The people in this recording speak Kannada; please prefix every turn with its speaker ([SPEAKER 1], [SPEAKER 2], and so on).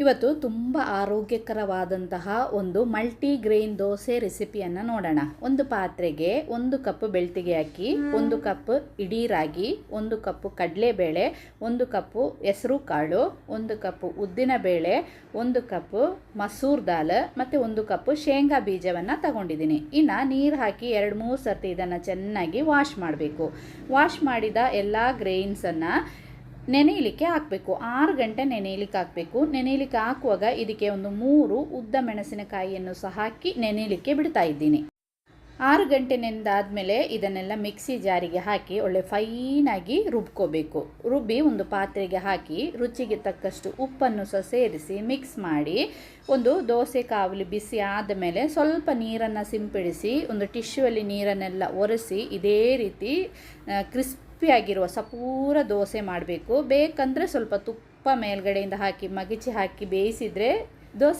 [SPEAKER 1] ಇವತ್ತು ತುಂಬ ಆರೋಗ್ಯಕರವಾದಂತಹ ಒಂದು ಮಲ್ಟಿಗ್ರೇನ್ ದೋಸೆ ರೆಸಿಪಿಯನ್ನು ನೋಡೋಣ. ಒಂದು ಪಾತ್ರೆಗೆ 1 ಕಪ್ ಬೆಳ್ತಿಗೆ ಅಕ್ಕಿ, 1 ಕಪ್ ಇಡೀ ರಾಗಿ, 1 ಕಪ್ ಕಡಲೆಬೇಳೆ, 1 ಕಪ್ ಹೆಸರು ಕಾಳು, 1 ಕಪ್ ಉದ್ದಿನ ಬೇಳೆ, 1 ಕಪ್ ಮಸೂರ್ ದಾಲ್ ಮತ್ತು 1 ಕಪ್ ಶೇಂಗಾ ಬೀಜವನ್ನು ತಗೊಂಡಿದ್ದೀನಿ. ಇನ್ನು ನೀರು ಹಾಕಿ 2-3 ಸರ್ತಿ ಇದನ್ನು ಚೆನ್ನಾಗಿ ವಾಶ್ ಮಾಡಬೇಕು. ವಾಶ್ ಮಾಡಿದ ಎಲ್ಲ ಗ್ರೇನ್ಸನ್ನು ನೆನೆಯಲಿಕ್ಕೆ ಹಾಕಬೇಕು. 6 ಗಂಟೆ ನೆನೆಯಲಿಕ್ಕೆ ಹಾಕಬೇಕು. ನೆನೆಯಲಿಕ್ಕೆ ಹಾಕುವಾಗ ಇದಕ್ಕೆ ಒಂದು 3 ಉದ್ದ ಮೆಣಸಿನಕಾಯಿಯನ್ನು ಸಹ ಹಾಕಿ ನೆನೆಯಲಿಕ್ಕೆ ಬಿಡ್ತಾ ಇದ್ದೀನಿ. 6 ಗಂಟೆ ನೆನೆದಾದಮೇಲೆ ಇದನ್ನೆಲ್ಲ ಮಿಕ್ಸಿ ಜಾರಿಗೆ ಹಾಕಿ ಒಳ್ಳೆ ಫೈನಾಗಿ ರುಬ್ಕೋಬೇಕು. ರುಬ್ಬಿ ಒಂದು ಪಾತ್ರೆಗೆ ಹಾಕಿ ರುಚಿಗೆ ತಕ್ಕಷ್ಟು ಉಪ್ಪನ್ನು ಸಹ ಸೇರಿಸಿ ಮಿಕ್ಸ್ ಮಾಡಿ ಒಂದು ದೋಸೆ ಕಾವಲಿ ಬಿಸಿ ಆದಮೇಲೆ ಸ್ವಲ್ಪ ನೀರನ್ನು ಸಿಂಪಡಿಸಿ ಒಂದು ಟಿಶ್ಯೂಯಲ್ಲಿ ನೀರನ್ನೆಲ್ಲ ಒರೆಸಿ ಇದೇ ರೀತಿ ಕ್ರಿಸ್ಪಿಯಾಗಿರುವ ಸಪೂರ ದೋಸೆ ಮಾಡಬೇಕು. ಬೇಕಂದರೆ ಸ್ವಲ್ಪ ತುಪ್ಪ ಮೇಲ್ಗಡೆಯಿಂದ ಹಾಕಿ ಮಗಿಚಿ ಹಾಕಿ ಬೇಯಿಸಿದರೆ ದೋಸೆ